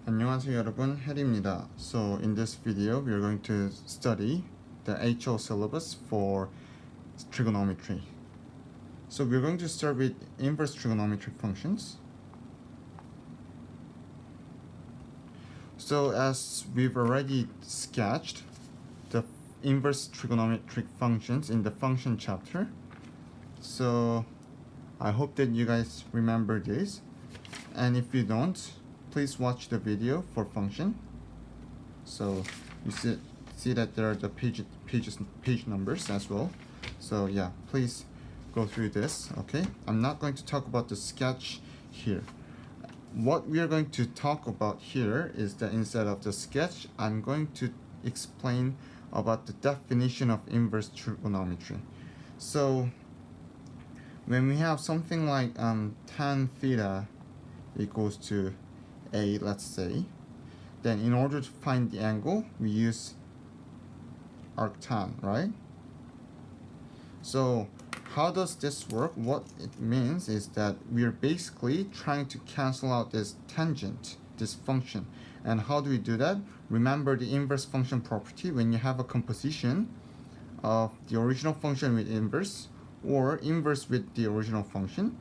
안녕하세요 여러분, 혜리입니다. So in this video we are going to study the HO syllabus for trigonometry. So we're going to start with inverse trigonometric functions. So as we've already sketched the inverse trigonometric functions in the function chapter, so I hope that you guys remember this, and if you don't, please watch the video for function. So you see that there are the page numbers as well. So yeah, please go through this. Okay, I'm not going to talk about the sketch here. What we are going to talk about here is that instead of the sketch, I'm going to explain about the definition of inverse trigonometry. So when we have something like tan theta equals to A, let's say, then in order to find the angle, we use arctan, right? So how does this work? What it means is that we are basically trying to cancel out this tangent, this function. And how do we do that? Remember the inverse function property. When you have a composition of the original function with inverse or inverse with the original function,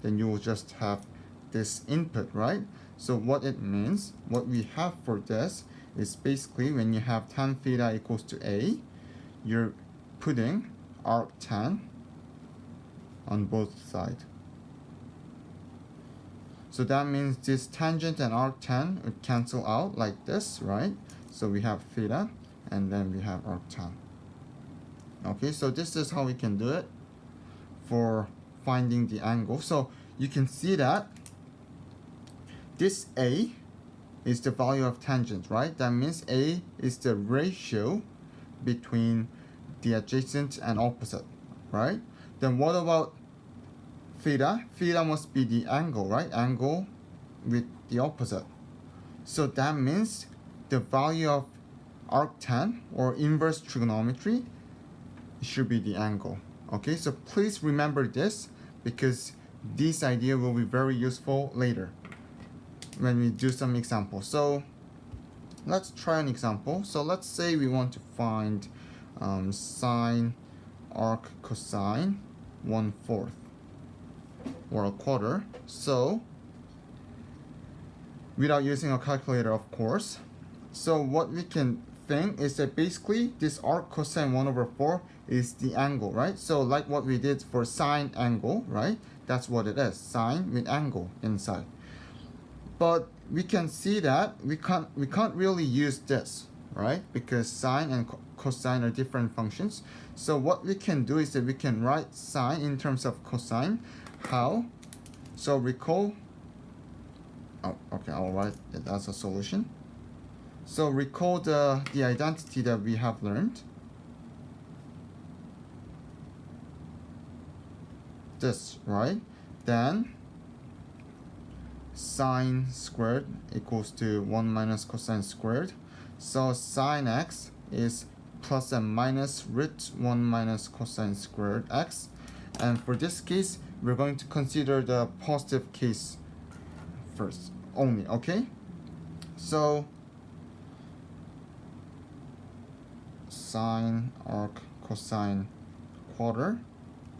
then you will just have this input, right? So what it means, what we have for this is basically when you have tan theta equals to A, you're putting arctan on both sides. So that means this tangent and arctan would cancel out like this, right? So we have theta and then we have arctan. Okay, so this is how we can do it for finding the angle. So you can see that this A is the value of tangent, right? That means A is the ratio between the adjacent and opposite, right? Then what about theta? Theta must be the angle, right? Angle with the opposite. So that means the value of arctan or inverse trigonometry should be the angle. Okay, so please remember this because this idea will be very useful later when we do some examples. So let's try an example. So let's say we want to find sine arc cosine 1/4 or a quarter. So without using a calculator, of course. So what we can think is that basically this arc cosine 1/4 is the angle, right? So like what we did for sine angle, right? That's what it is, sine with angle inside. But we can see that we can't really use this, right? Because sine and cosine are different functions. So what we can do is that we can write sine in terms of cosine. How? So recall. Oh, okay, I'll write it as a solution. So recall the identity that we have learned. This, right? Then sine squared equals to 1 minus cosine squared. So sine x is plus and minus root 1 minus cosine squared x. And for this case, we're going to consider the positive case first only, okay? So sine arc cosine quarter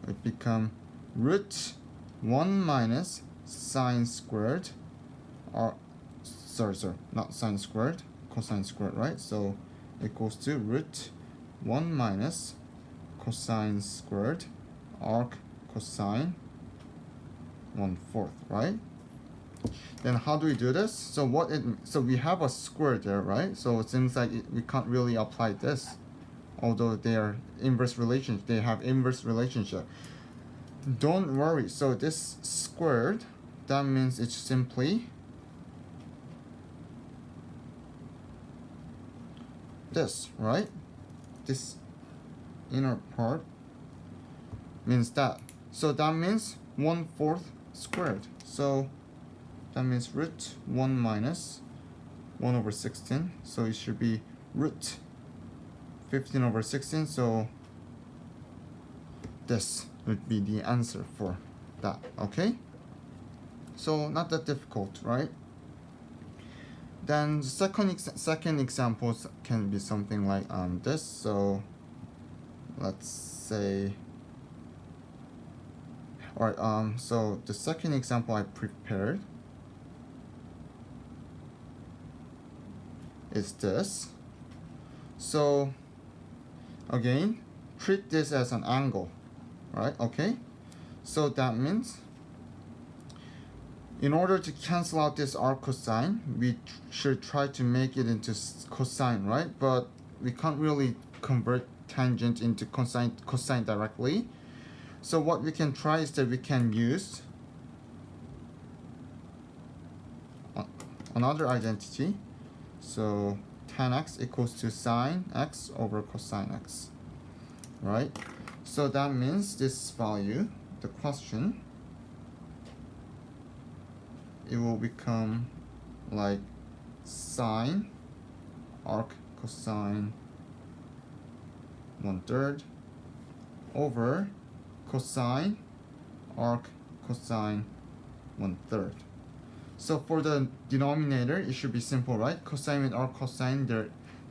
would become root 1 minus sine squared, or sorry, not sine squared, cosine squared, right? So equals to root 1 minus cosine squared arc cosine 1/4, right? Then how do we do this? So we have a square there, right? So it seems like we can't really apply this, although they are inverse relations. They have inverse relationship. Don't worry. So this squared, that means it's simply this, right? This inner part means that. So that means 1/4 squared. So that means root 1 minus 1/16. So it should be root 15/16. So this would be the answer for that, okay? So not that difficult, right? Then second examples can be something like this. So let's say, alright, so the second example I prepared is this. So again, treat this as an angle, right? Okay, so that means in order to cancel out this arc cosine, we should try to make it into cosine, right? But we can't really convert tangent into cosine directly. So what we can try is that we can use another identity. So tan x equals to sine x over cosine x, right? So that means this value, the question, it will become like sine arc cosine 1/3 over cosine arc cosine 1/3. So for the denominator, it should be simple, right? Cosine and arc cosine,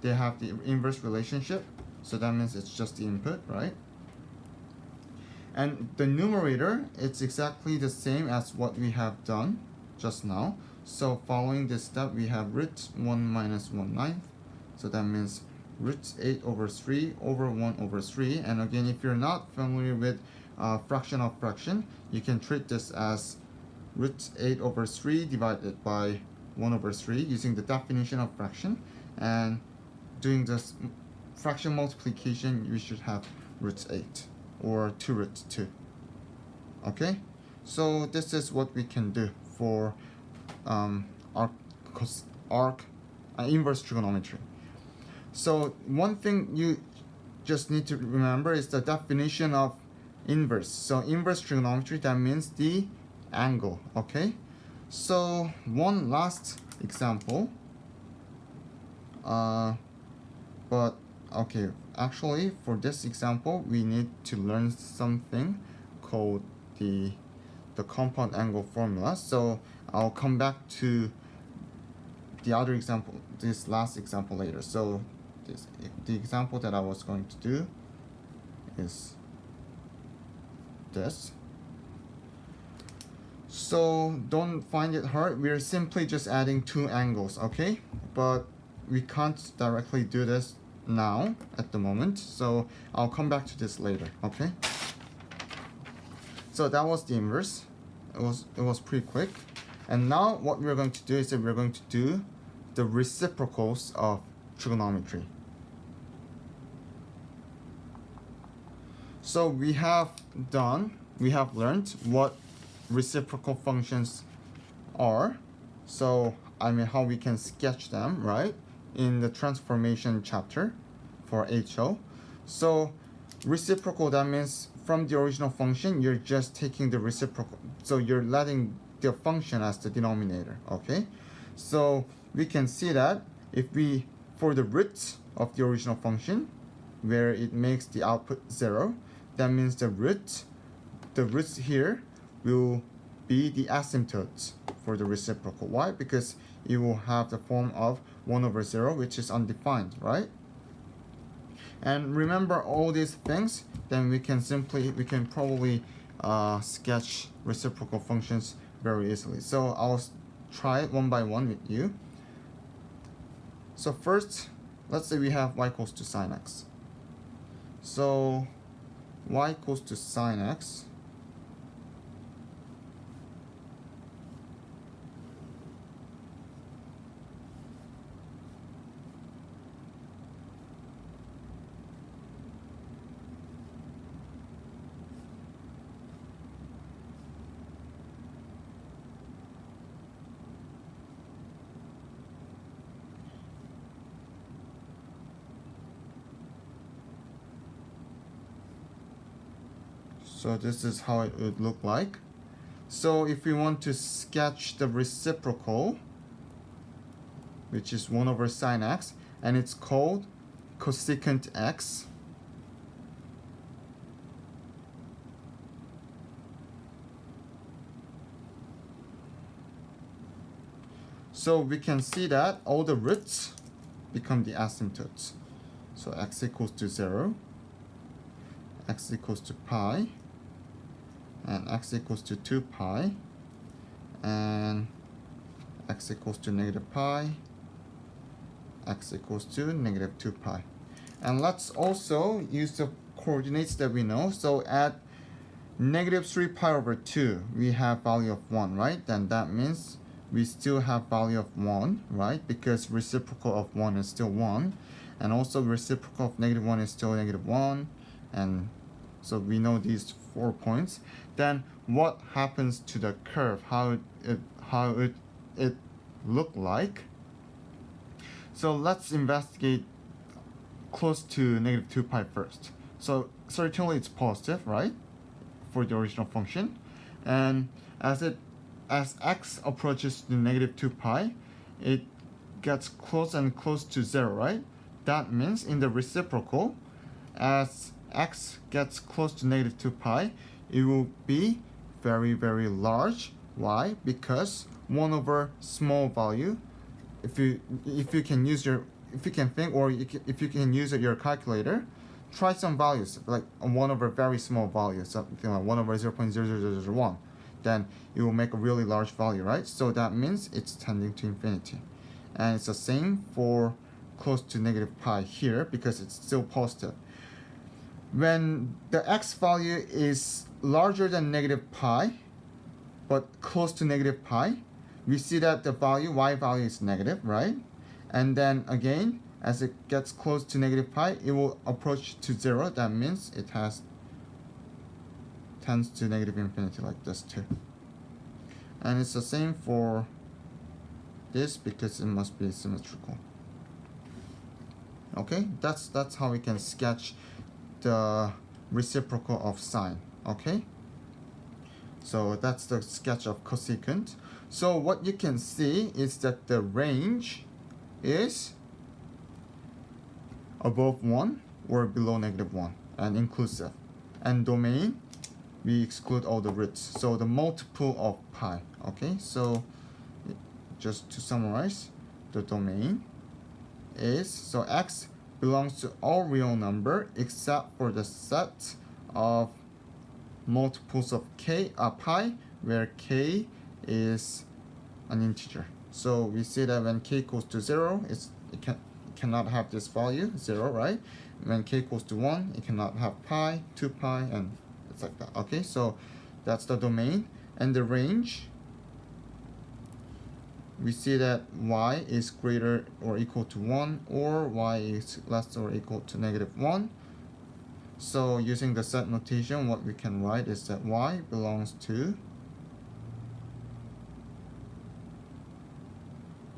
they have the inverse relationship. So that means it's just the input, right? And the numerator, it's exactly the same as what we have done just now. So following this step, we have root 1 minus 1/9. So that means root 8 over 3 over 1 over 3. And again, if you're not familiar with fraction of fraction, you can treat this as root 8 over 3 divided by 1 over 3 using the definition of fraction. And doing this fraction multiplication, we should have root 8 or 2 root 2. Okay, so this is what we can do for inverse trigonometry. So one thing you just need to remember is the definition of inverse. So inverse trigonometry, that means the angle. Okay, so one last example, but okay, actually for this example we need to learn something called the compound angle formula. So I'll come back to the other example, this last example, later. So the example that I was going to do is this. So don't find it hard. We're simply just adding two angles, okay? But we can't directly do this now at the moment. So I'll come back to this later, okay? So that was the inverse. It was pretty quick. And now what we're going to do is that we're going to do the reciprocals of trigonometry. So we have learned what reciprocal functions are. So I mean how we can sketch them, right? In the transformation chapter for HO. So reciprocal, that means from the original function, you're just taking the reciprocal. So you're letting the function as the denominator, okay? So we can see that if we, for the root of the original function, where it makes the output 0, that means the roots here will be the asymptotes for the reciprocal. Why? Because it will have the form of 1 over 0, which is undefined, right? And remember all these things, then we can probably sketch reciprocal functions very easily. So I'll try it one by one with you. So first, let's say we have y equals to sine x. So y equals to sine x. So this is how it would look like. So if we want to sketch the reciprocal, which is 1 over sine x, and it's called cosecant x. So we can see that all the roots become the asymptotes. So x equals to 0, x equals to pi, and x equals to 2 pi, and x equals to negative pi, x equals to negative 2 pi. And let's also use the coordinates that we know. So at negative 3 pi over 2, we have value of 1, right? Then that means we still have value of 1, right? Because reciprocal of 1 is still 1. And also reciprocal of negative 1 is still negative 1. And so we know these 4 points. Then what happens to the curve? How it look like? So let's investigate close to negative 2 pi first. So certainly it's positive, right? For the original function. And as x approaches to negative 2 pi, it gets close and close to 0, right? That means in the reciprocal, as x gets close to negative 2 pi, it will be very, very large. Why? Because 1 over small value, if you can think, or if you can use your calculator, try some values, like 1 over very small value, something like 1 over 0.00001. Then it will make a really large value, right? So that means it's tending to infinity. And it's the same for close to negative pi here, because it's still positive. When the x value is larger than negative pi, but close to negative pi, we see that the value, y value, is negative, right? And then again, as it gets close to negative pi, it will approach to 0. That means it tends to negative infinity like this too. And it's the same for this, because it must be symmetrical. Okay, that's how we can sketch the reciprocal of sine. Okay, so that's the sketch of cosecant. So what you can see is that the range is above 1 or below negative 1 and inclusive. And domain, we exclude all the roots. So the multiple of pi. Okay, so just to summarize, the domain is, so x belongs to all real number except for the set of multiples of pi, where k is an integer. So we see that when k equals to 0, it cannot have this value, 0, right? When k equals to 1, it cannot have pi, 2 pi, and it's like that. Okay, so that's the domain. And the range, we see that y is greater or equal to 1, or y is less or equal to negative 1. So using the set notation, what we can write is that y belongs to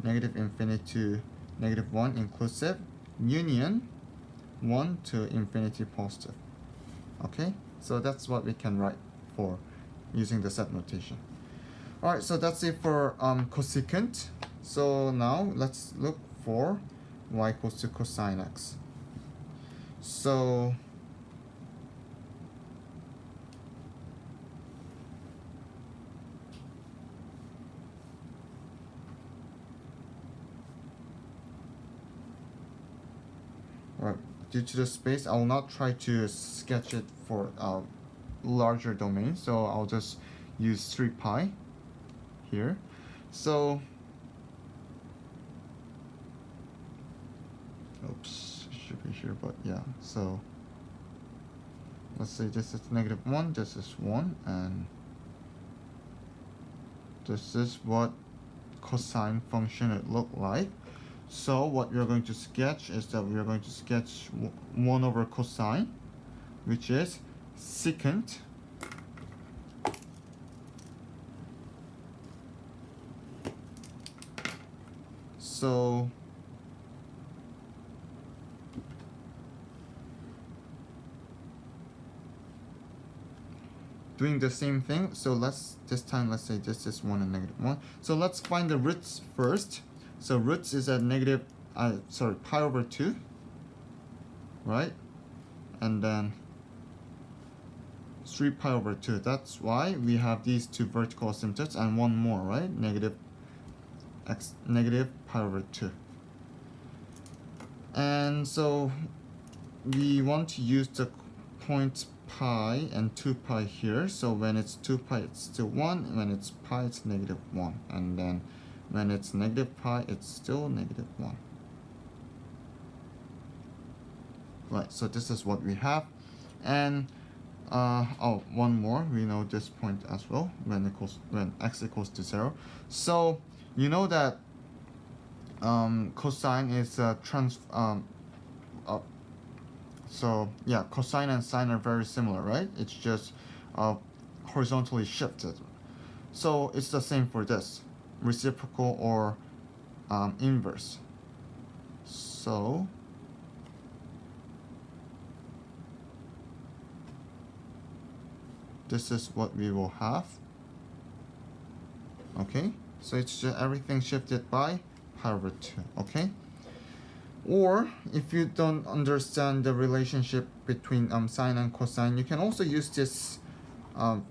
negative infinity to negative 1 inclusive, union 1 to infinity positive. Okay, so that's what we can write for using the set notation. Alright, so that's it for cosecant. So now let's look for y equals to cosine x. So right, due to the space, I will not try to sketch it for a larger domain, so I'll just use 3 pi here. So oops, it should be here, but yeah. So let's say this is negative 1, this is 1, and this is what cosine function it looked like. So what we're going to sketch is that we're going to sketch 1 over cosine, which is secant so doing the same thing, so this time let's say this is 1 and negative 1. So let's find the roots first. So roots is at pi over 2, right? And then 3 pi over 2. That's why we have these two vertical asymptotes and one more, right? Negative x negative pi over 2. And so we want to use the point pi and 2 pi here. So when it's 2 pi, it's still 1. When it's pi, it's negative 1. And then when it's negative pi, it's still negative 1. Right, so this is what we have. And one more, we know this point as well when x equals to 0. So you know that cosine is so yeah, cosine and sine are very similar, right? It's just horizontally shifted. So it's the same for this, reciprocal or inverse. So this is what we will have. Okay, so it's just everything shifted by pi over 2. Okay, or if you don't understand the relationship between sine and cosine, you can also use this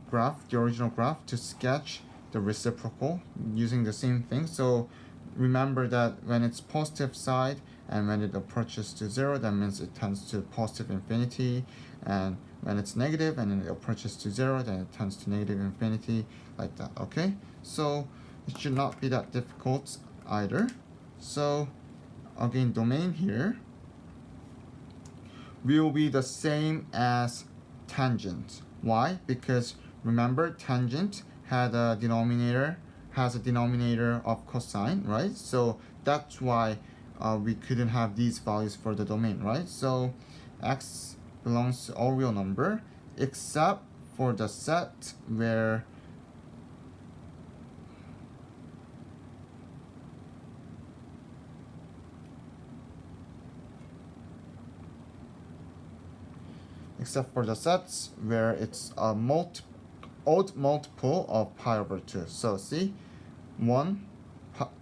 graph, the original graph, to sketch the reciprocal using the same thing. So remember that when it's positive side and when it approaches to 0, that means it tends to positive infinity, and when it's negative and it approaches to 0, then it tends to negative infinity, like that. Okay, so it should not be that difficult either. So again, domain here will be the same as tangent. Why? Because remember, tangent has a denominator of cosine, right? So that's why we couldn't have these values for the domain, right? So x belongs to all real number except for the set where it's a odd multiple of pi over 2. So see, 1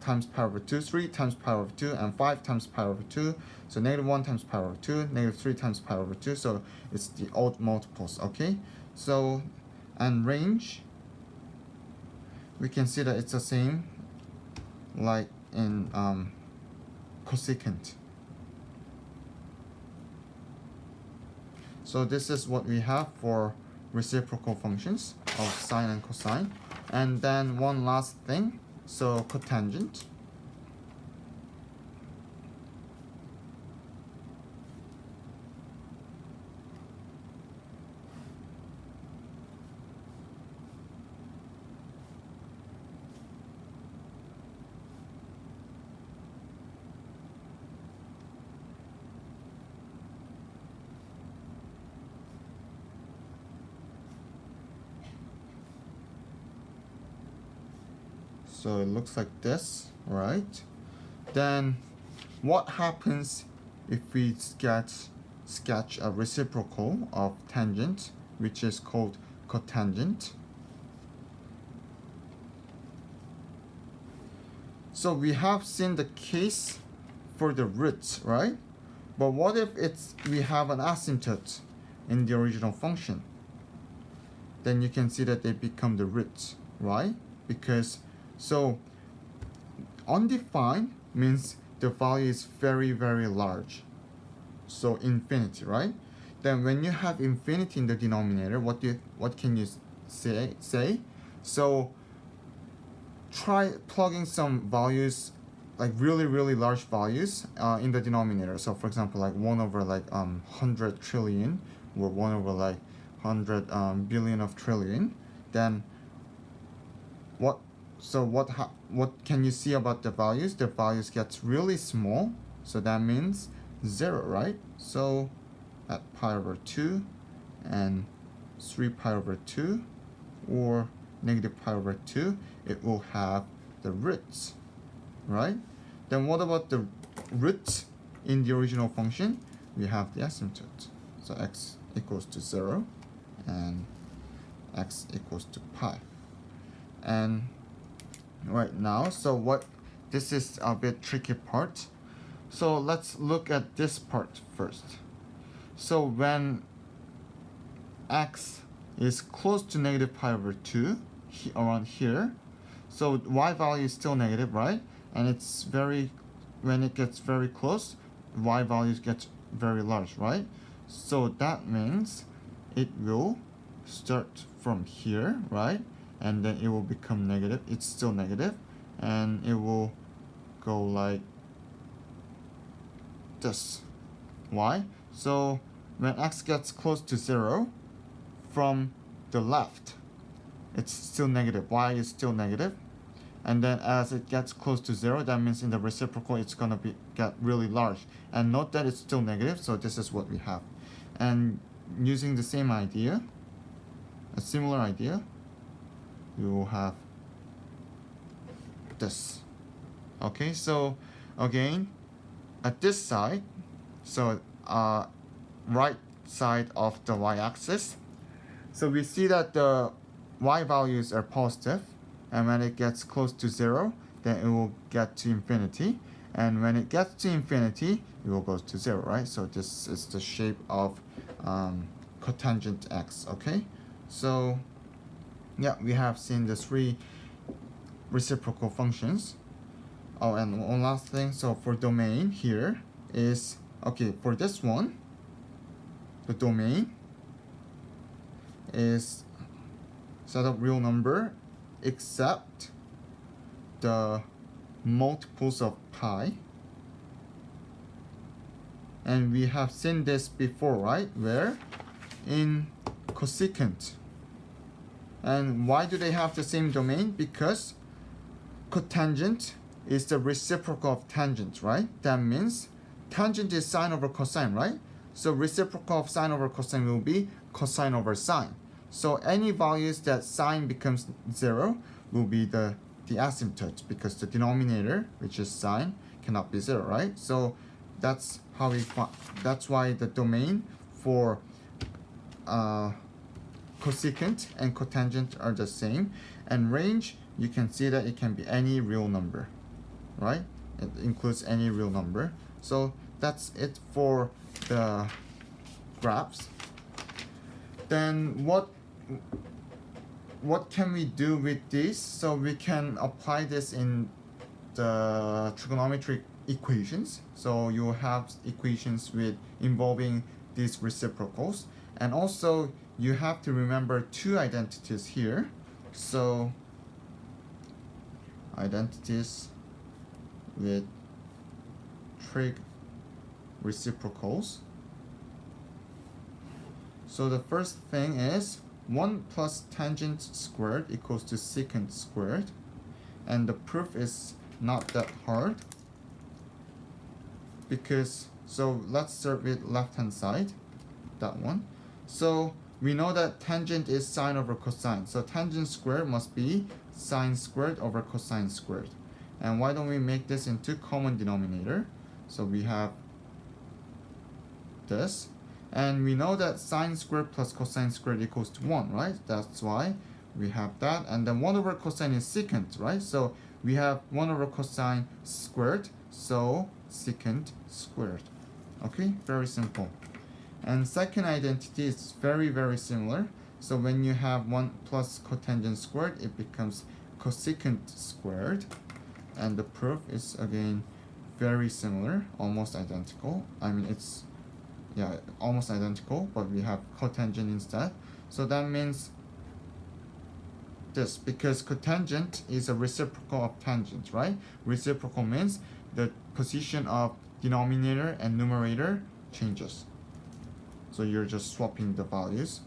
times pi over 2, 3 times pi over 2, and 5 times pi over 2. So negative 1 times pi over 2, negative 3 times pi over 2. So it's the odd multiples, okay? So, and range, we can see that it's the same like in cosecant. So this is what we have for reciprocal functions of sine and cosine. And then one last thing, so cotangent. So it looks like this, right? Then what happens if we sketch a reciprocal of tangent, which is called cotangent? So we have seen the case for the roots, right? But what if we have an asymptote in the original function? Then you can see that they become the roots, right? Because so undefined means the value is very, very large. So infinity, right? Then when you have infinity in the denominator, what can you say? So try plugging some values, like really, really large values in the denominator. So for example, like 1 over like 100 trillion, or 1 over like 100 billion of trillion. Then what can you see about the values? The values gets really small, so that means 0, right? So at pi over 2 and 3 pi over 2 or negative pi over 2, it will have the roots, right? Then what about the roots in the original function? We have the asymptote. So x equals to 0 and x equals to pi. And right now, so this is a bit tricky part. So let's look at this part first. So when x is close to negative pi over 2, around here, so y value is still negative, right? and when it gets very close, y values get very large, right? So that means it will start from here, right? And then it will become negative. It's still negative, and it will go like this. Why? So when x gets close to 0, from the left, it's still negative. Y is still negative. And then as it gets close to 0, that means in the reciprocal it's going to get really large. And note that it's still negative, so this is what we have. And using the same idea, a similar idea, we will have this. Okay, so again, at this side, so right side of the y-axis, so we see that the y values are positive, and when it gets close to 0, then it will get to infinity, and when it gets to infinity, it will go to 0, right? So this is the shape of cotangent x. Okay, so yeah, we have seen the 3 reciprocal functions. Oh, and one last thing, so for domain here is, okay, for this one, the domain is set of real number except the multiples of pi. And we have seen this before, right? Where? In cosecant. And why do they have the same domain? Because cotangent is the reciprocal of tangent, right? That means tangent is sine over cosine, right? So reciprocal of sine over cosine will be cosine over sine. So any values that sine becomes 0 will be the asymptote, because the denominator, which is sine, cannot be 0, right? So that's how that's why the domain for cosecant and cotangent are the same. And range, you can see that it can be any real number, right? It includes any real number. So that's it for the graphs. Then what can we do with this? So we can apply this in the trigonometric equations. So you have equations involving these reciprocals, and also you have to remember 2 identities here. So identities with trig reciprocals. So the first thing is 1 plus tangent squared equals to secant squared, and the proof is not that hard, because, so let's start with left hand side, that one. So we know that tangent is sine over cosine, so tangent squared must be sine squared over cosine squared. And why don't we make this into common denominator? So we have this, and we know that sine squared plus cosine squared equals to 1, right? That's why we have that. And then 1 over cosine is secant, right? So we have 1 over cosine squared, so secant squared. Okay, very simple. And second identity is very, very similar. So when you have 1 plus cotangent squared, it becomes cosecant squared. And the proof is again very similar, almost identical. I mean, it's, yeah, almost identical, but we have cotangent instead. So that means this, because cotangent is a reciprocal of tangent, right? Reciprocal means the position of denominator and numerator changes. So you're just swapping the values.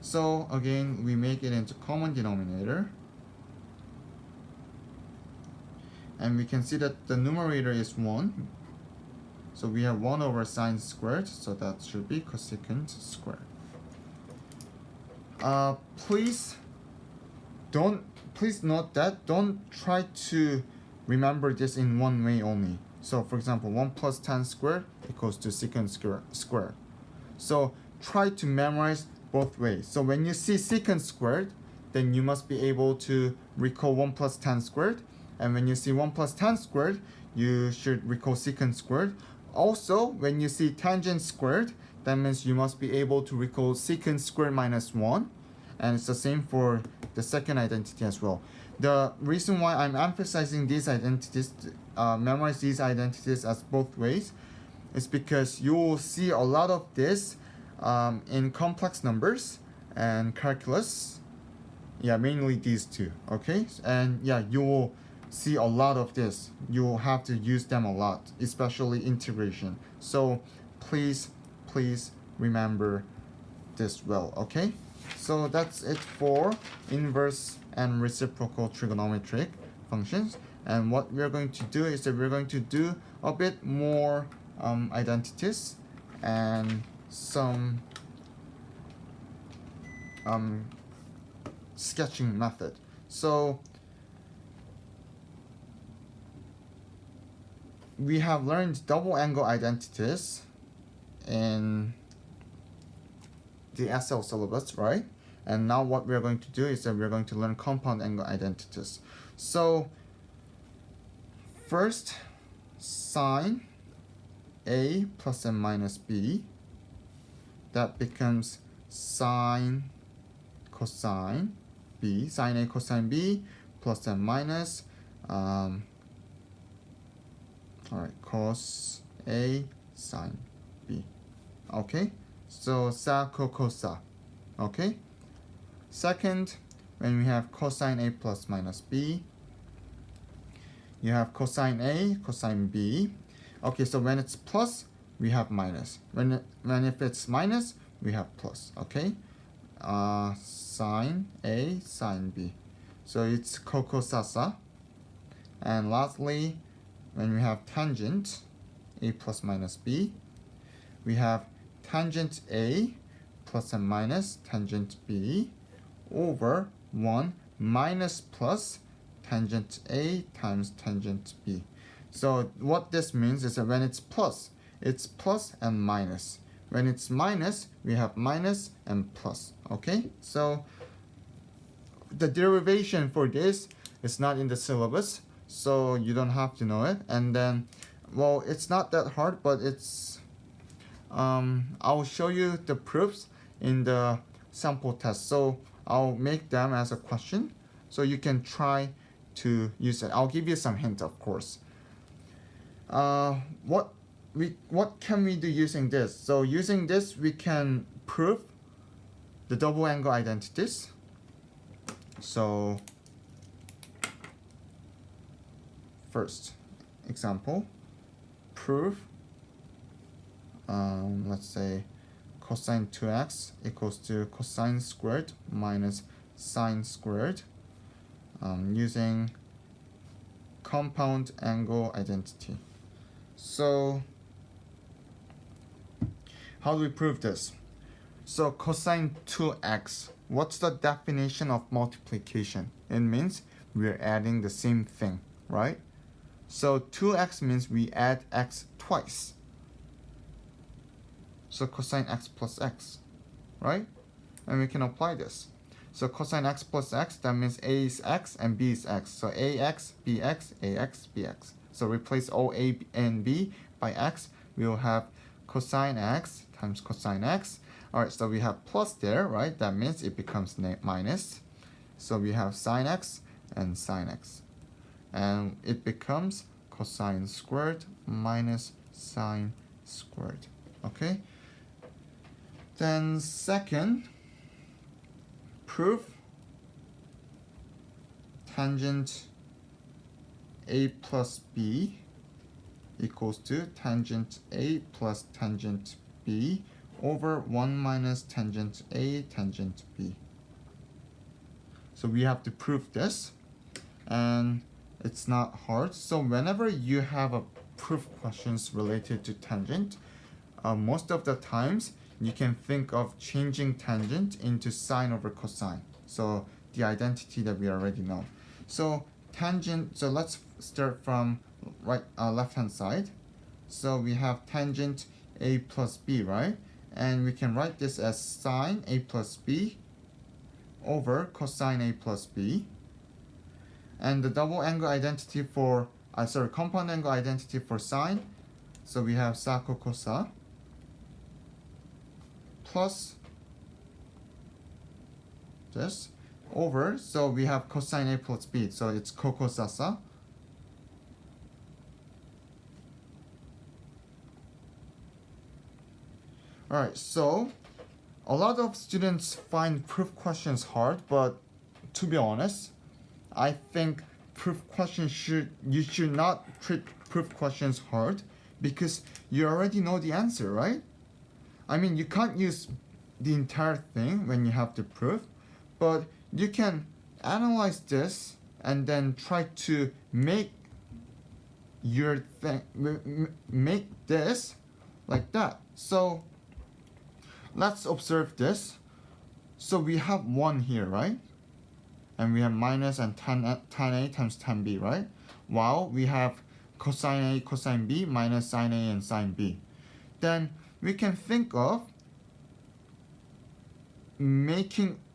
So again, we make it into common denominator. And we can see that the numerator is 1. So we have 1 over sine squared, so that should be cosecant squared. Please note that don't try to remember this in one way only. So for example, 1 plus tan squared equals to secant squared. So try to memorize both ways. So when you see secant squared, then you must be able to recall 1 plus tan squared. And when you see 1 plus tan squared, you should recall secant squared. Also, when you see tangent squared, that means you must be able to recall secant squared minus 1. And it's the same for the second identity as well. The reason why I'm emphasizing these identities, memorize these identities as both ways, is because you will see a lot of this in complex numbers and calculus. Yeah, mainly these two, okay? And yeah, you will see a lot of this. You will have to use them a lot, especially integration. So please remember this well, okay? So that's it for inverse and reciprocal trigonometric functions. And what we're going to do is that we're going to do a bit more identities and some sketching method. So we have learned double angle identities in the SL syllabus, right? And now what we're going to do is that we're going to learn compound angle identities. So first, sine A plus and minus B, that becomes sine cosine B, sine A cosine B plus and minus cos A sine B. Okay, so sa co cosa. Okay, second, when we have cosine A plus minus B, you have cosine A cosine B. Okay, so when it's plus, we have minus. When if it's minus, we have plus. Okay, sine A sine B. So it's cosasa. And lastly, when we have tangent A plus minus B, we have tangent A plus and minus tangent B over 1 minus plus tangent A times tangent B. So what this means is that when it's plus and minus. When it's minus, we have minus and plus. Okay, so the derivation for this is not in the syllabus, so you don't have to know it. And then, well, it's not that hard, but it's I'll show you the proofs in the sample test. So I'll make them as a question, so you can try to use it. I'll give you some hint, of course. What can we do using this? So using this, we can prove the double angle identities. So first example, prove let's say cosine 2x equals to cosine squared minus sine squared using compound angle identity. So how do we prove this? So cosine 2x, what's the definition of multiplication? It means we're adding the same thing, right? So 2x means we add x twice. So cosine x plus x, right? And we can apply this. So cosine x plus x, that means a is x and b is x. So ax, bx, ax, bx. So replace all a and b by x. We will have cosine x times cosine x. Alright, so we have plus there, right? That means it becomes minus. So we have sine x and sine x. And it becomes cosine squared minus sine squared. Okay? Then second, prove tangent a plus b equals to tangent a plus tangent b over 1 minus tangent a tangent b. So we have to prove this, and it's not hard. So whenever you have a proof questions related to tangent, most of the times you can think of changing tangent into sine over cosine. So the identity that we already know. So tangent, so let's start from left hand side. So we have tangent a plus b, right? And we can write this as sine a plus b over cosine a plus b. And the double angle identity for, compound angle identity for sine. So we have sa co cosa plus this over, so we have cosine A plus B, so it's cocosasa. Alright, so a lot of students find proof questions hard, but to be honest, I think you should not treat proof questions hard because you already know the answer, right? I mean, you can't use the entire thing when you have the proof, but you can analyze this and then try to make your thing, make this like that. So let's observe this. So we have 1 here, right? And we have minus and tan A times tan B, right? While we have cosine A, cosine B, minus sine A and sine B. Then we can think of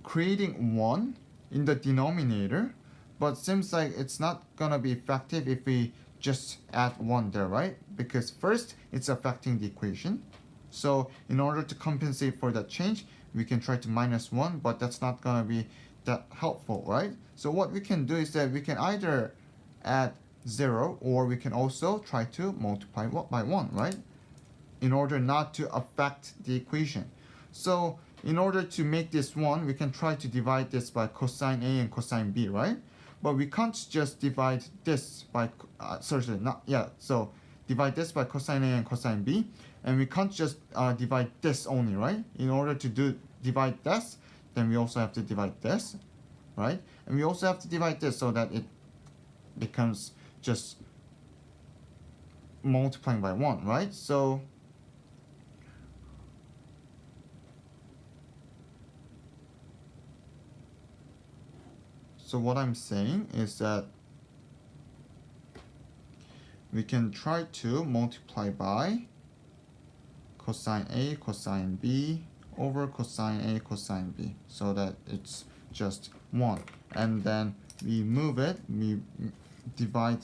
creating 1 in the denominator, but seems like it's not gonna be effective if we just add 1 there, right? Because first, it's affecting the equation. So in order to compensate for that change, we can try to minus 1, but that's not gonna be that helpful, right? So what we can do is that we can either add 0 or we can also try to multiply by 1, right? In order not to affect the equation. So in order to make this 1, we can try to divide this by cosine A and cosine B, right? But we can't just divide this by, so divide this by cosine A and cosine B, and we can't just divide this only, right? In order to divide this, then we also have to divide this, right? And we also have to divide this so that it becomes just multiplying by 1, right? So what I'm saying is that we can try to multiply by cosine A, cosine B over cosine A, cosine B, so that it's just 1. And then we move it, we divide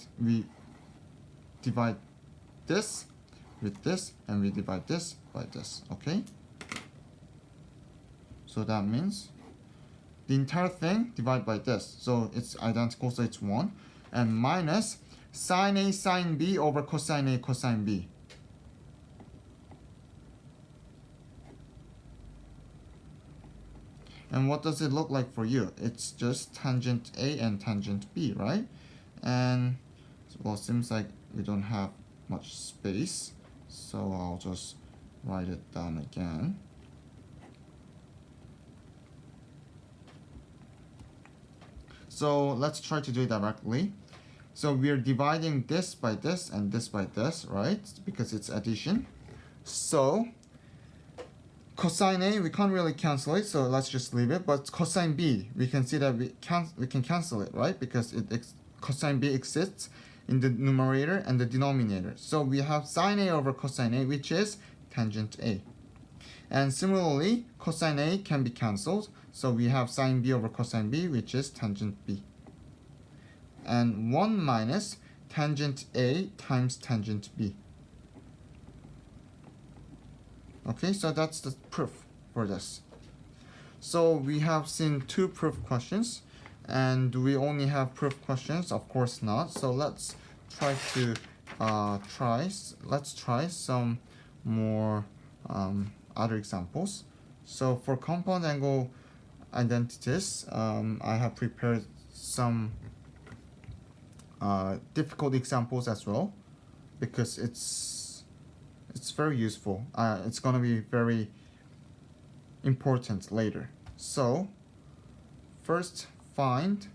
this with this, and we divide this by this, okay? So that means the entire thing divided by this, so it's identical, so it's 1, and minus sine A, sine B over cosine A, cosine B. And what does it look like for you? It's just tangent A and tangent B, right? And, well, seems like we don't have much space, so I'll just write it down again. So let's try to do it directly. So we're dividing this by this and this by this, right? Because it's addition. So cosine A, we can't really cancel it, so let's just leave it. But cosine B, we can see that we can cancel it, right? Because cosine B exists in the numerator and the denominator. So we have sine A over cosine A, which is tangent A. And similarly, cosine A can be cancelled. So we have sine B over cosine B, which is tangent B. And 1 minus tangent A times tangent B. Okay, so that's the proof for this. So we have seen 2 proof questions. And do we only have proof questions? Of course not. So let's try to let's try some more other examples. So for compound angle identities, I have prepared some difficult examples as well, because it's very useful. It's gonna be very important later. So first, find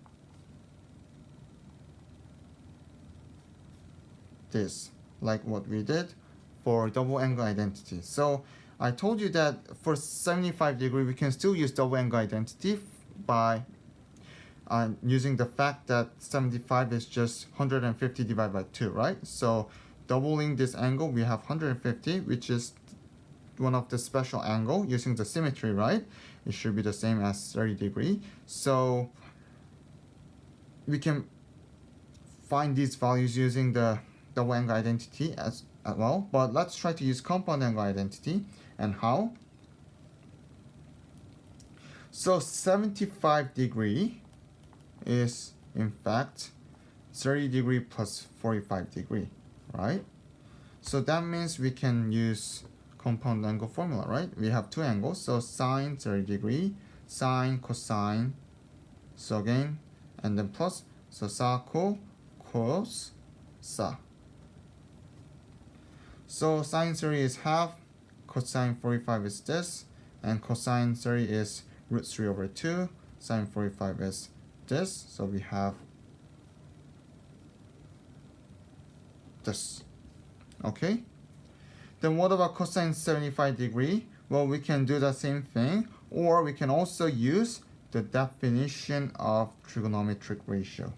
this, like what we did for double angle identity. So I told you that for 75 degree we can still use double angle identity by using the fact that 75 is just 150 divided by 2, right? So doubling this angle, we have 150, which is one of the special angle using the symmetry, right? It should be the same as 30 degree. So we can find these values using the double angle identity as well. But let's try to use compound angle identity. And how? So 75 degree is in fact 30 degree plus 45 degree, right? So that means we can use compound angle formula, right? We have two angles, so sine 30 degree, sine, cosine, so again, and then plus, so sa, co, cos, sa. So sine 30 is half, cosine 45 is this, and cosine 30 is root 3 over 2, sine 45 is this, so we have this. Okay? Then what about cosine 75 degree? Well, we can do the same thing, or we can also use the definition of trigonometric ratio.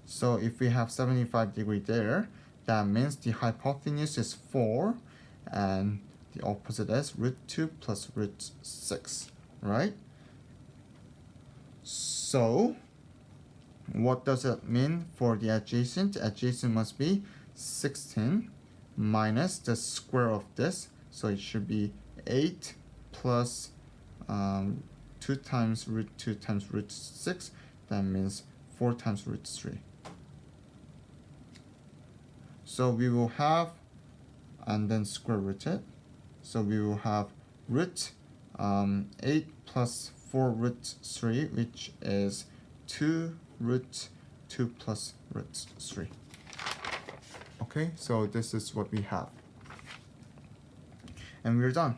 So if we have 75 degree there, that means the hypotenuse is 4 and the opposite is root 2 plus root 6, right? So what does it mean for the adjacent? Adjacent must be 16 minus the square of this, so it should be 8 plus 2 times root 2 times root 6, that means 4 times root 3. So we will have, and then square root it, so we will have root 8 plus 4 root 3, which is 2 root 2 plus root 3. Okay, so this is what we have. And we're done.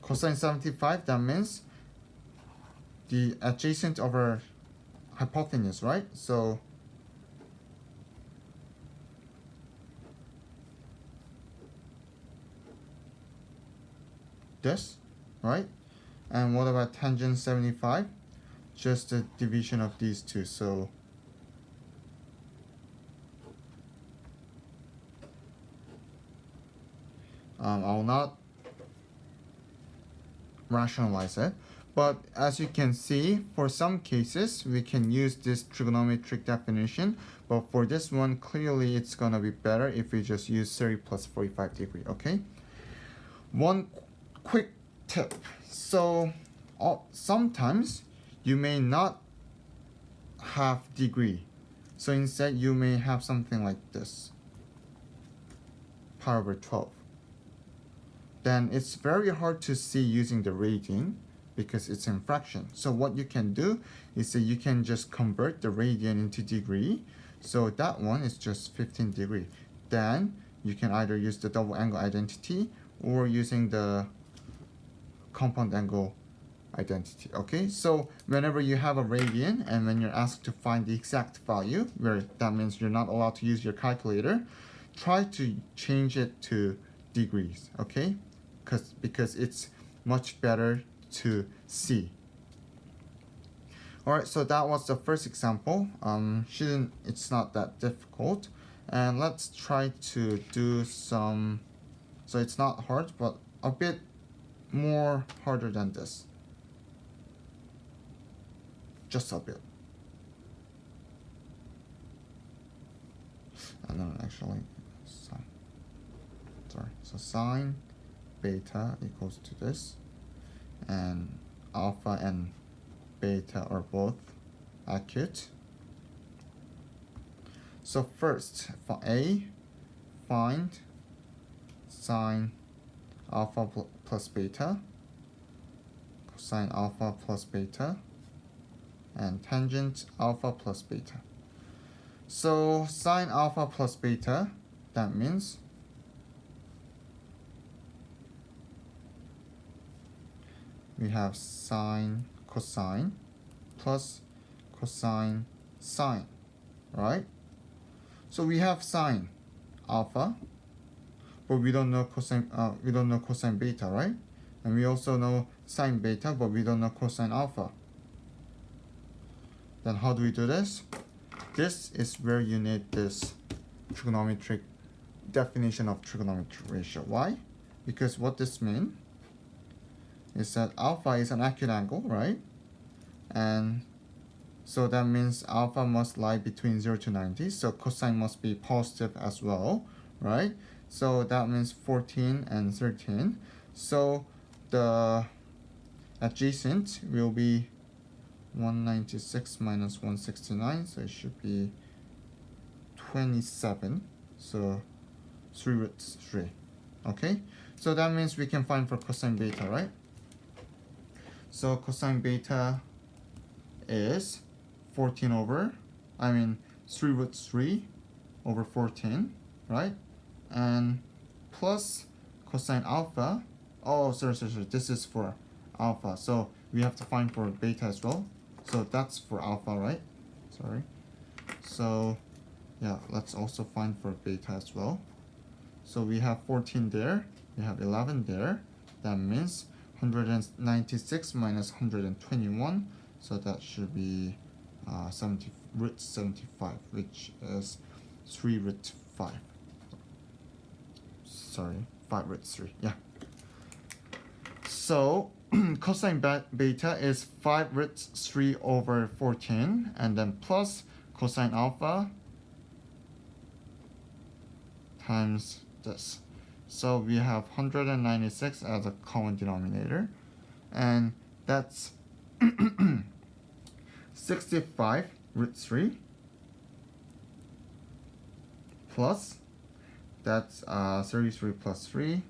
Cosine 75, that means the adjacent of our hypotenuse, right? So this, right? And what about tangent 75? Just the division of these two. So I will not rationalize it, but as you can see, for some cases we can use this trigonometric definition, but for this one clearly it's gonna be better if we just use 30 plus 45 degree. Okay, one quick tip. So sometimes you may not have degree, so instead you may have something like this, pi over 12. Then it's very hard to see using the radian because it's in fraction. So what you can do is that you can just convert the radian into degree. So that one is just 15 degree. Then you can either use the double angle identity or using the compound angle identity. Okay, so whenever you have a radian and when you're asked to find the exact value, where that means you're not allowed to use your calculator, try to change it to degrees, okay? Because it's much better to see. Alright, so that was the first example. It's not that difficult. And let's try to do some, so it's not hard, but a bit more harder than this. Just a bit. No, actually, sine. Sorry, so sine beta equals to this, and alpha and beta are both acute. So first, for A, find sine alpha plus beta, cosine alpha plus beta, and tangent alpha plus beta. So sine alpha plus beta, that means we have sine cosine plus cosine sine, right? So we have sine alpha, but we don't know cosine beta, right? And we also know sine beta, but we don't know cosine alpha. Then how do we do this? This is where you need this trigonometric definition of trigonometric ratio. Why? Because what this means is that alpha is an acute angle, right? And so that means alpha must lie between 0 to 90, so cosine must be positive as well, right? So that means 14 and 13. So the adjacent will be 196 minus 169, so it should be 27. So 3 root 3. Okay, so that means we can find for cosine beta, right? So cosine beta is 3 root 3 over 14, right? And plus cosine alpha. Oh, sorry, this is for alpha. So we have to find for beta as well. So that's for alpha, right? Sorry. So yeah, let's also find for beta as well. So we have 14 there, we have 11 there. That means 196 minus 121. So that should be root 75, which is 3 root 5. Sorry, 5 root 3. Yeah. So cosine beta is 5 root 3 over 14, and then plus cosine alpha times this. So we have 196 as a common denominator, and that's 65 root 3 plus, that's 33 plus 3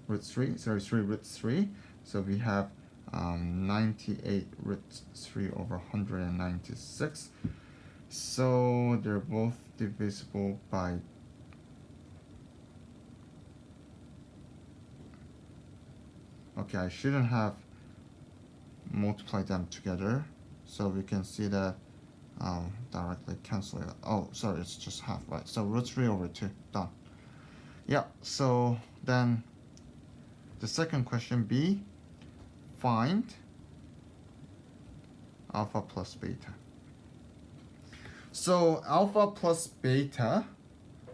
root 3, 33 root 3. So we have 98 root 3 over 196. So they're both divisible by okay, I shouldn't have multiplied them together, so we can see that directly cancel it. Oh, sorry, it's just half, right? So root 3 over 2, done. Yeah, so then the second question B, find alpha plus beta. So alpha plus beta,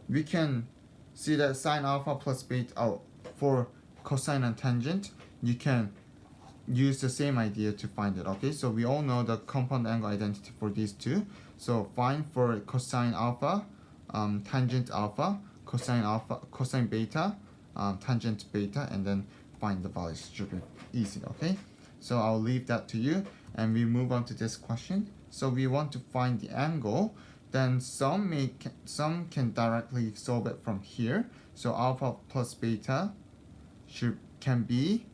we can see that sine alpha plus beta, for cosine and tangent, you can use the same idea to find it. Okay, so we all know the compound angle identity for these two. So find for cosine alpha, tangent alpha, cosine beta, tangent beta, and then find the values. Should be easy. Okay, so I'll leave that to you, and we move on to this question. So we want to find the angle. Then some can directly solve it from here. So alpha plus beta can be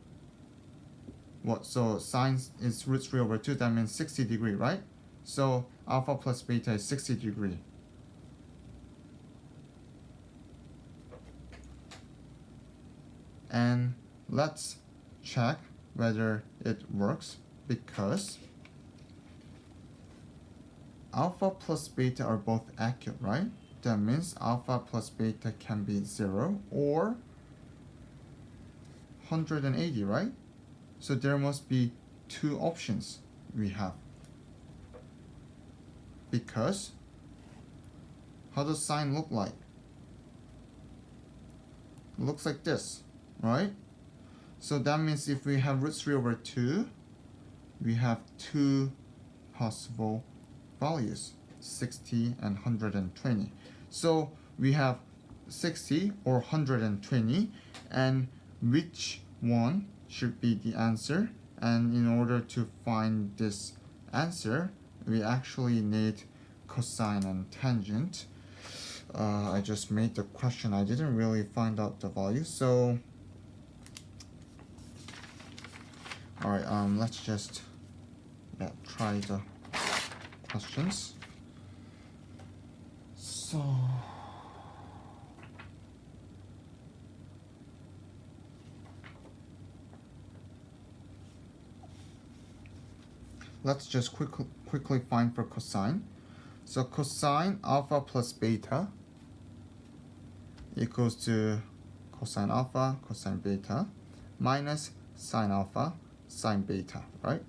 what? So sine is root 3 over 2, that means 60 degree, right? So alpha plus beta is 60 degree. And let's check whether it works, because alpha plus beta are both accurate, right? That means alpha plus beta can be 0 or 180, right? So there must be two options we have. Because how does sine look like? It looks like this, right? So that means if we have root 3 over 2, we have two possible values, 60 and 120. So we have 60 or 120, and which one should be the answer? And in order to find this answer, we actually need cosine and tangent. I just made the question, I didn't really find out the value. So alright, let's just try the questions. So let's just quickly find for cosine. So cosine alpha plus beta equals to cosine alpha cosine beta minus sine alpha sine beta, right?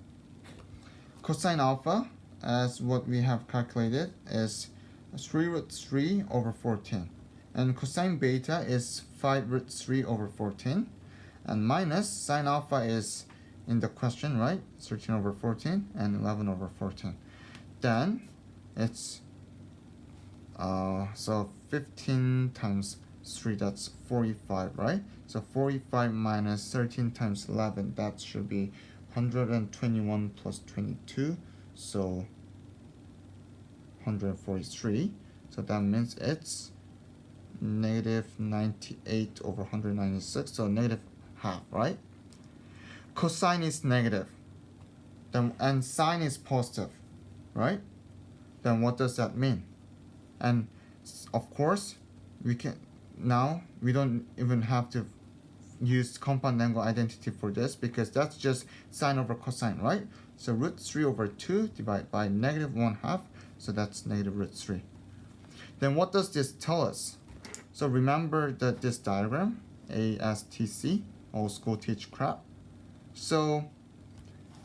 Cosine alpha, as what we have calculated, is 3 root 3 over 14. And cosine beta is 5 root 3 over 14. And minus sine alpha is in the question, right? 13 over 14 and 11 over 14. Then it's so 15 times 3, that's 45, right? So 45 minus 13 times 11, that should be 121 plus 22, so 143. So that means it's negative 98 over 196, so negative half, right? Cosine is negative, then, and sine is positive, right? Then what does that mean? And of course, we don't even have to use compound angle identity for this, because that's just sine over cosine, right? So root 3 over 2 divided by negative 1/2, so that's negative root 3. Then what does this tell us? So remember this diagram, ASTC, old school teach crap. So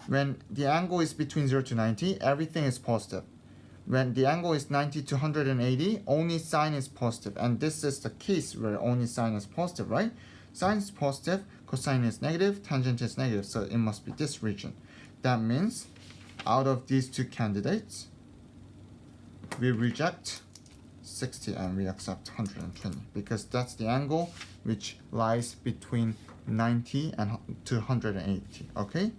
when the angle is between 0 to 90, everything is positive. When the angle is 90 to 180, only sine is positive. And this is the case where only sine is positive, right? Sine is positive, cosine is negative, tangent is negative, so it must be this region. That means out of these two candidates, we reject 60 and we accept 120, because that's the angle which lies between 90 and to 180, okay?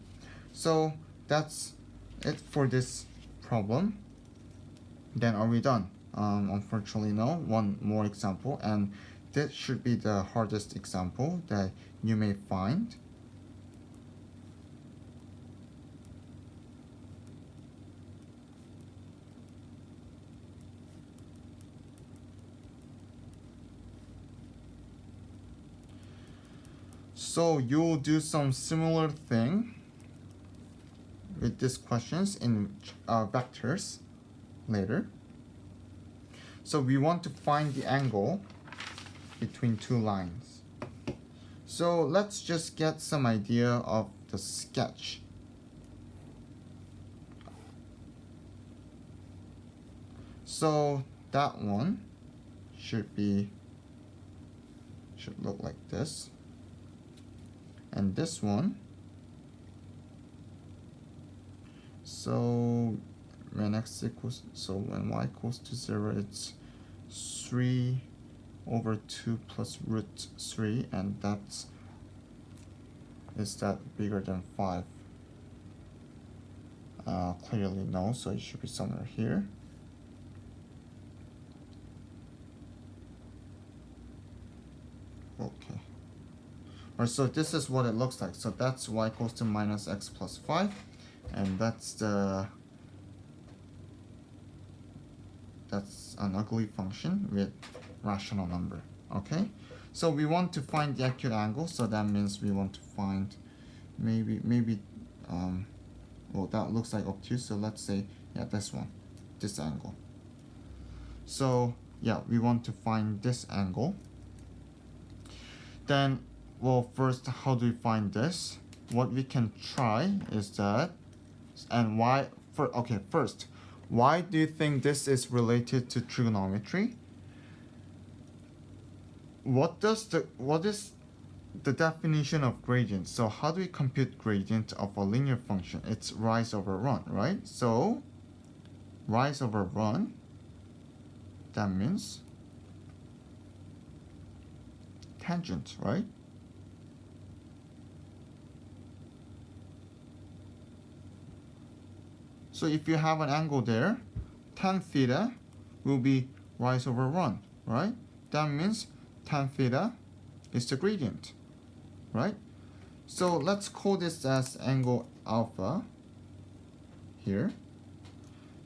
So that's it for this problem. Then are we done? Unfortunately no, one more example, and this should be the hardest example that you may find. So you'll do some similar thing with these questions in vectors later. So we want to find the angle between two lines. So let's just get some idea of the sketch. So that one should look like this. And this one, so when when y equals to 0, it's 3 over 2 plus root 3, and is that bigger than 5? Clearly no, so it should be somewhere here. Okay. Alright, so this is what it looks like. So that's y equals to minus x plus 5, and that's an ugly function with rational number. Okay, so we want to find the acute angle, so that means we want to find maybe well, that looks like obtuse, so let's say, yeah, this angle. So yeah, we want to find this angle. Then, well, first, how do we find this? What we can try is that, and first, why do you think this is related to trigonometry? What is the definition of gradient? So how do we compute gradient of a linear function? It's rise over run, right? So rise over run, that means tangent, right? So if you have an angle there, tan theta will be rise over run, right? That means tan theta is the gradient, right? So let's call this as angle alpha here.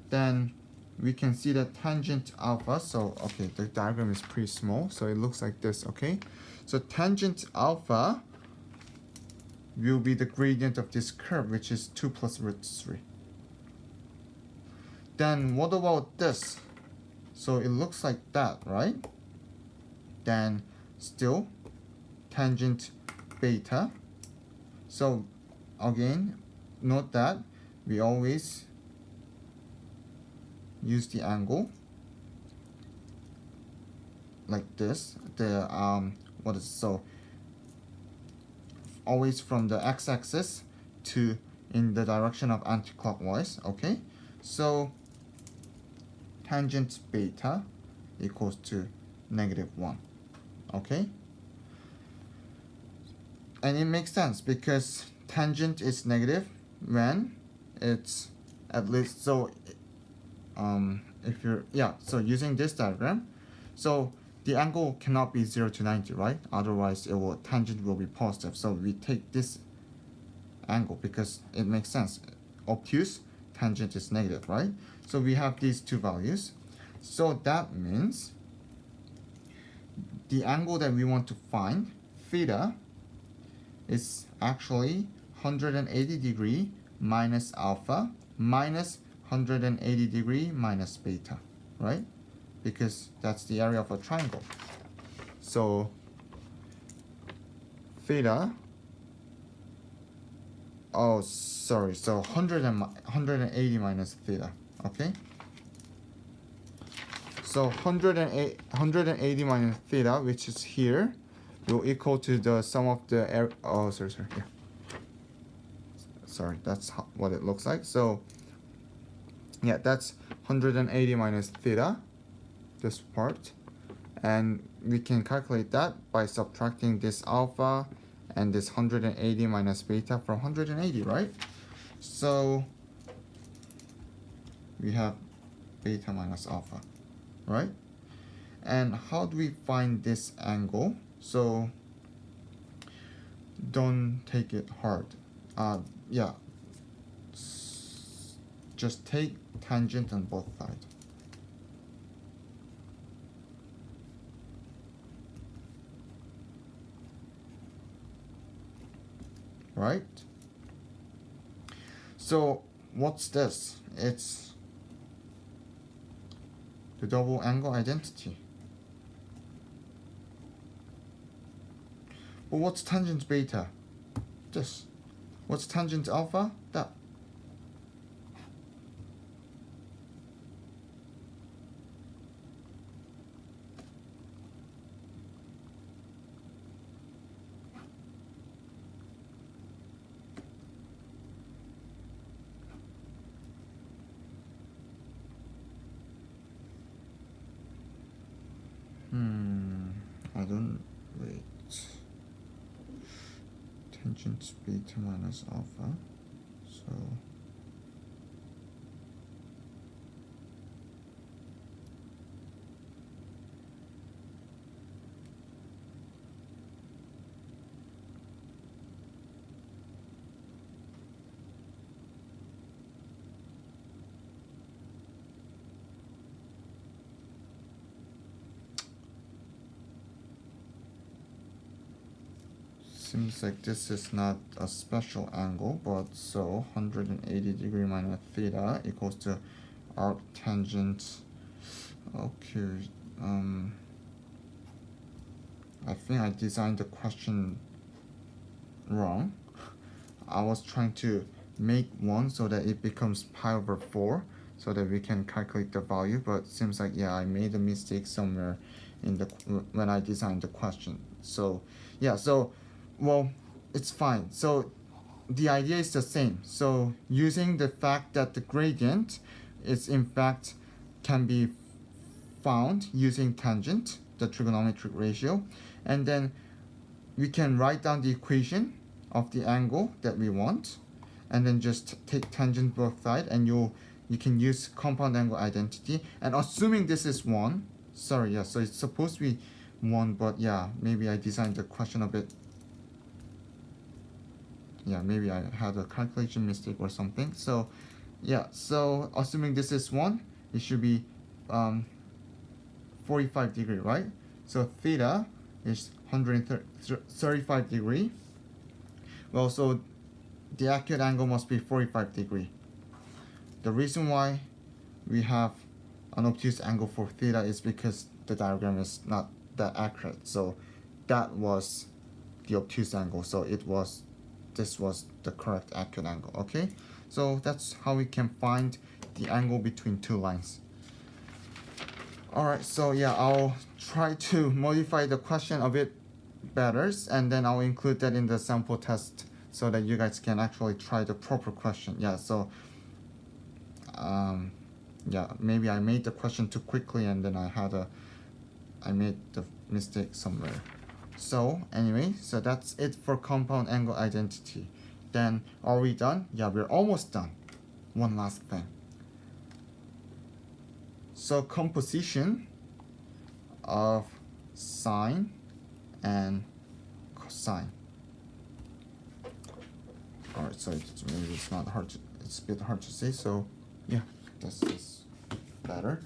Then we can see that tangent alpha, so okay, the diagram is pretty small, so it looks like this, okay? So tangent alpha will be the gradient of this curve, which is 2 plus root 3. Then what about this? So it looks like that, right? Then still tangent beta. So again, note that we always use the angle like this. Always from the x-axis to in the direction of anti-clockwise, okay? So tangent beta equals to -1, okay? And it makes sense because tangent is negative when it's at least, so if you're, yeah, so using this diagram, so the angle cannot be 0 to 90, right? Otherwise tangent will be positive. So we take this angle because it makes sense. Obtuse, tangent is negative, right? So we have these two values. So that means the angle that we want to find, theta, is actually 180 degree minus alpha minus 180 degree minus beta, right? Because that's the area of a triangle. So theta, oh sorry, so 180 minus theta, okay? So 180 minus theta, which is here, will equal to the sum of the area. Oh, sorry, yeah. Sorry, that's what it looks like. So yeah, that's 180 minus theta, this part, and we can calculate that by subtracting this alpha and this 180 minus beta from 180, right? So we have beta minus alpha, right? And how do we find this angle? So don't take it hard. Yeah, just take tangent on both sides. Right? So what's this? It's the double angle identity. But what's tangent beta? This. What's tangent alpha? That. I don't, wait. Tangent beta minus alpha, so seems like this is not a special angle, but so 180 degree minus theta equals to arc tangent. Okay, I think I designed the question wrong. I was trying to make one so that it becomes pi over 4 so that we can calculate the value, but seems like, yeah, I made a mistake somewhere in the when I designed the question. So yeah, so well, it's fine. So the idea is the same. So using the fact that the gradient is in fact can be found using tangent, the trigonometric ratio, and then we can write down the equation of the angle that we want, and then just take tangent both sides, and you can use compound angle identity. And assuming this is 1, sorry, yeah, so it's supposed to be 1, but yeah, maybe I designed the question a bit, yeah, maybe I had a calculation mistake or something. So yeah, so assuming this is 1, it should be 45 degree, right? So theta is 135 degree. Well, so the accurate angle must be 45 degree. The reason why we have an obtuse angle for theta is because the diagram is not that accurate. So that was the obtuse angle. So this was the correct accurate angle, okay? So that's how we can find the angle between two lines. Alright, so yeah, I'll try to modify the question a bit better, and then I'll include that in the sample test so that you guys can actually try the proper question. Yeah, so yeah, maybe I made the question too quickly, and then I made the mistake somewhere. So anyway, so that's it for compound angle identity. Then are we done? Yeah, we're almost done. One last thing. So composition of sine and cosine. Alright, so maybe it's not hard to, it's a bit hard to say, so yeah, this is better.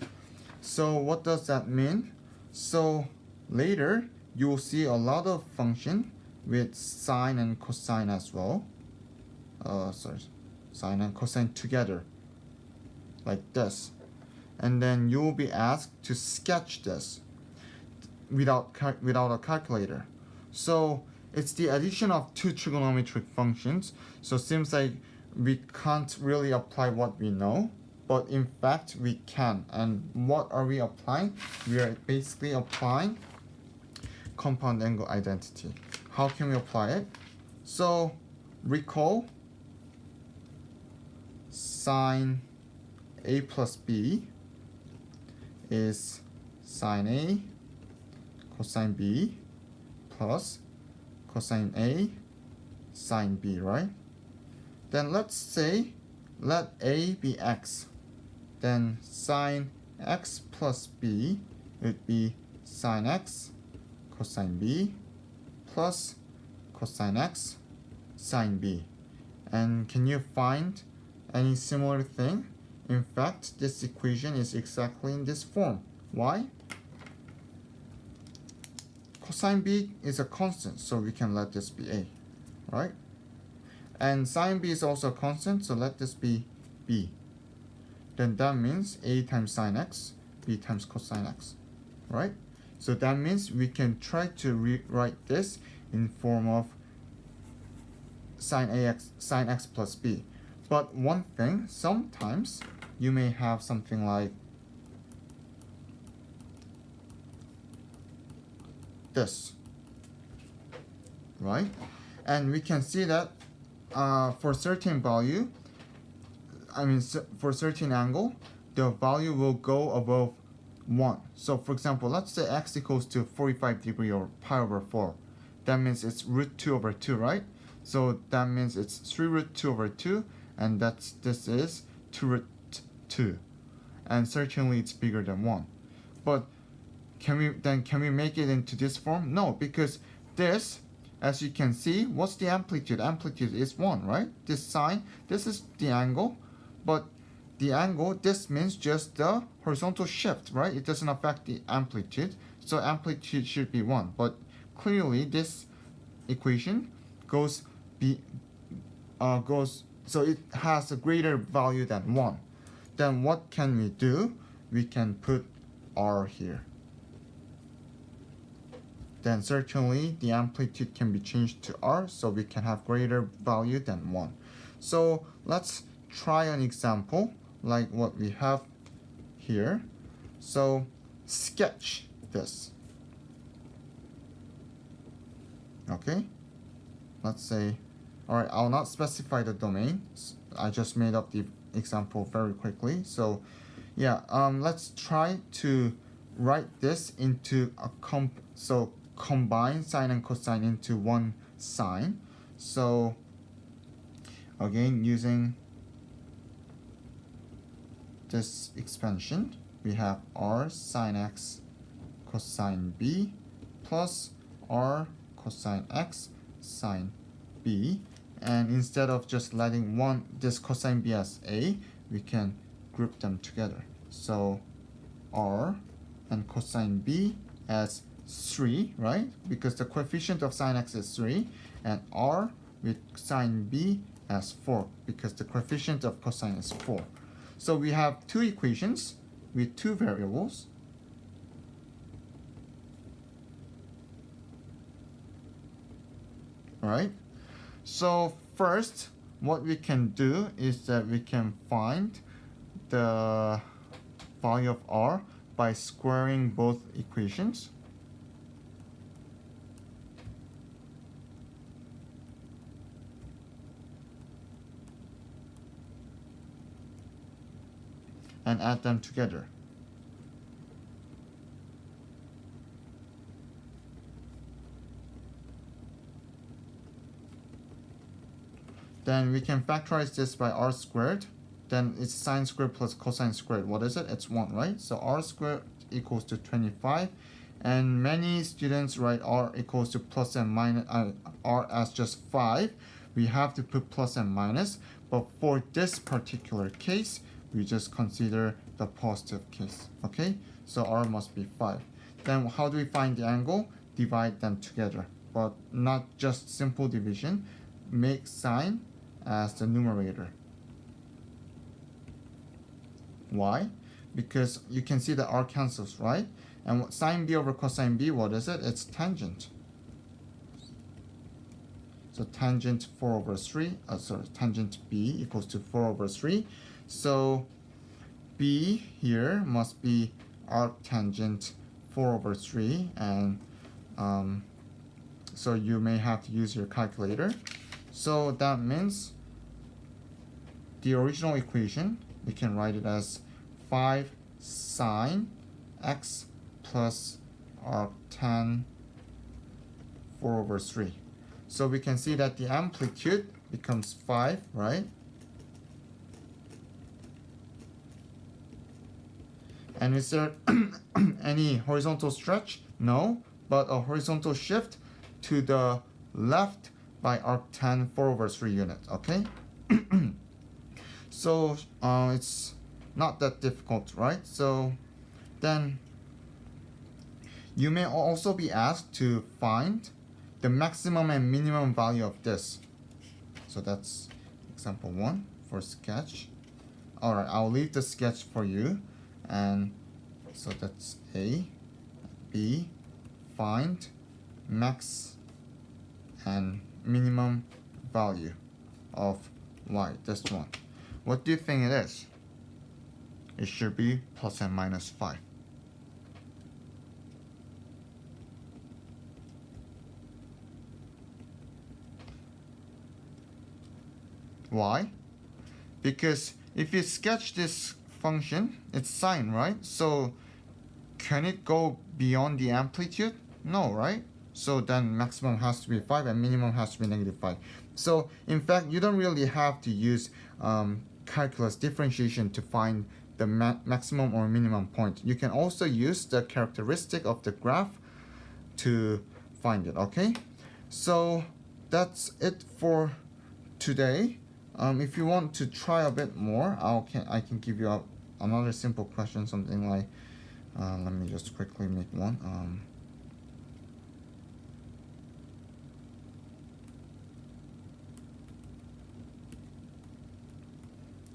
So what does that mean? So later you will see a lot of function with sine and cosine as well. Sine and cosine together, like this. And then you will be asked to sketch this without a calculator. So it's the addition of two trigonometric functions. So it seems like we can't really apply what we know, but in fact we can. And what are we applying? We are basically applying compound angle identity. How can we apply it? So recall sine A plus B is sine A cosine B plus cosine A sine B, right? Then let's say let A be x. Then sine x plus B would be sine x cosine B plus cosine x sine B. And can you find any similar thing? In fact, this equation is exactly in this form. Why? Cosine B is a constant, so we can let this be A, right? And sine B is also a constant, so let this be B. Then that means A times sine x, B times cosine x, right? So that means we can try to rewrite this in form of sine x plus B. But one thing, sometimes you may have something like this, right? And we can see that for certain value, for certain angle, the value will go above 1. So for example, let's say x equals to 45 degree or pi over 4. That means it's root 2 over 2, right? So that means it's 3 root 2 over 2, and this is 2 root 2. And certainly it's bigger than 1. But can we make it into this form? No, because this, as you can see, what's the amplitude? Amplitude is 1, right? This sine, this is the angle, but the angle, this means just the horizontal shift, right? It doesn't affect the amplitude, so amplitude should be 1. But clearly this equation so it has a greater value than 1. Then what can we do? We can put r here. Then certainly the amplitude can be changed to r, so we can have greater value than 1. So let's try an example like what we have here. So sketch this. Okay, let's say, alright, I'll not specify the domain. I just made up the example very quickly. So yeah, let's try to write this into a combine sine and cosine into one sine. So again, using this expansion, we have r sine x cosine b plus r cosine x sine b. And instead of just letting this cosine b as a, we can group them together. So r and cosine b as 3, right? Because the coefficient of sine x is 3, and r with sine b as 4, because the coefficient of cosine is 4. So we have two equations with two variables. Alright, so first what we can do is that we can find the value of r by squaring both equations. And add them together. Then we can factorize this by r squared. Then it's sine squared plus cosine squared. What is it? It's 1, right? So r squared equals to 25. And many students write r equals to plus and minus, r as just 5. We have to put plus and minus. But for this particular case, we just consider the positive case. Okay? So r must be 5. Then how do we find the angle? Divide them together. But not just simple division. Make sine as the numerator. Why? Because you can see that r cancels, right? And what sine b over cosine b, what is it? It's tangent. So tangent 4 over 3, tangent b equals to 4 over 3. So b here must be arctangent 4 over 3, and so you may have to use your calculator. So that means the original equation, we can write it as 5 sine x plus arctan 4 over 3. So we can see that the amplitude becomes 5, right? And is there any horizontal stretch? No, but a horizontal shift to the left by arctan 4 over 3 units, okay? So it's not that difficult, right? So then you may also be asked to find the maximum and minimum value of this. So that's example 1 for sketch. Alright, I'll leave the sketch for you. And so that's A, B, find max and minimum value of y, this one. What do you think it is? It should be plus and minus 5. Why? Because if you sketch this function, it's sine, right? So can it go beyond the amplitude? No, right? So then maximum has to be 5 and minimum has to be negative 5. So in fact, you don't really have to use calculus differentiation to find the maximum or minimum point. You can also use the characteristic of the graph to find it, okay? So that's it for today. If you want to try a bit more, I can give you another simple question, something like, let me just quickly make one.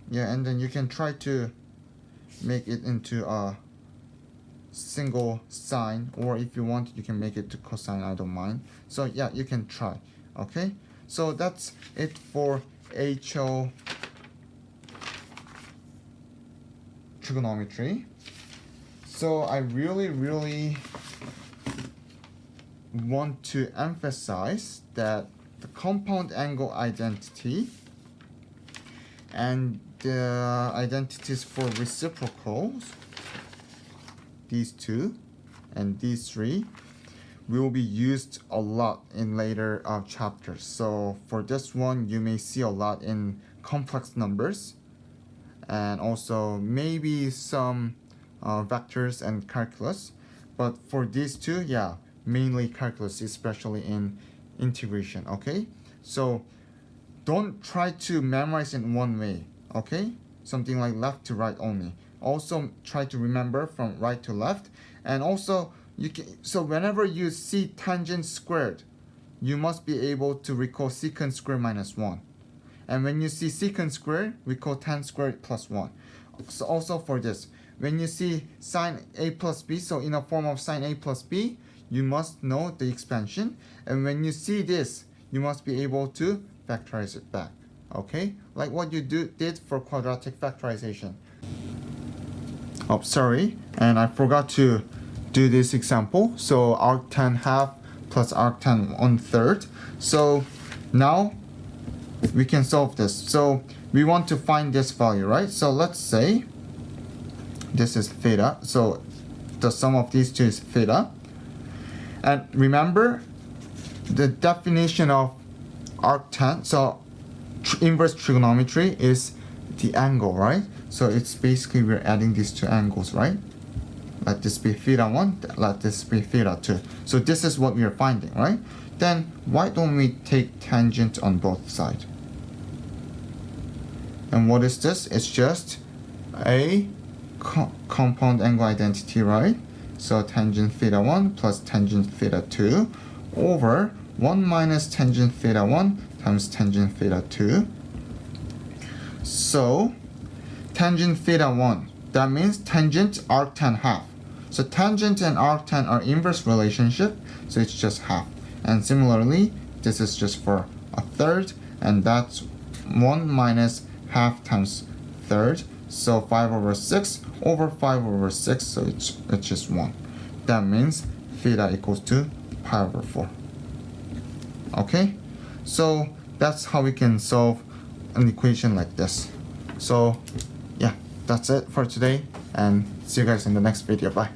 Yeah, and then you can try to make it into a single sine, or if you want, you can make it to cosine, I don't mind. So yeah, you can try, okay? So that's it for HO trigonometry. So I really want to emphasize that the compound angle identity and the identities for reciprocals, these two and these three, will be used a lot in later chapters. So for this one, you may see a lot in complex numbers, and also maybe some vectors and calculus. But for these two, yeah, mainly calculus, especially in integration, okay? So don't try to memorize in one way, okay? Something like left to right only. Also try to remember from right to left. And also, so whenever you see tangent squared, you must be able to recall secant squared minus 1. And when you see secant squared, recall tan squared plus 1. So also for this, when you see sine a plus b, so in a form of sine a plus b, you must know the expansion. And when you see this, you must be able to factorize it back, okay? Like what you did for quadratic factorization. Oh, sorry, and I forgot to do this example. So arctan half plus arctan 1/3. So now we can solve this. So we want to find this value, right? So let's say this is theta. So the sum of these two is theta. And remember the definition of arctan. So inverse trigonometry is the angle, right? So it's basically we're adding these two angles, right? Let this be theta 1, let this be theta 2. So this is what we are finding, right? Then why don't we take tangent on both sides? And what is this? It's just a compound angle identity, right? So tangent theta 1 plus tangent theta 2 over 1 minus tangent theta 1 times tangent theta 2. So tangent theta 1, that means tangent arctan half. So tangent and arctan are inverse relationship, so it's just half. And similarly, this is just for a third, and that's 1 minus half times third. So 5 over 6 over 5 over 6, so it's just 1. That means theta equals to pi over 4. Okay? So that's how we can solve an equation like this. So yeah, that's it for today, and see you guys in the next video. Bye.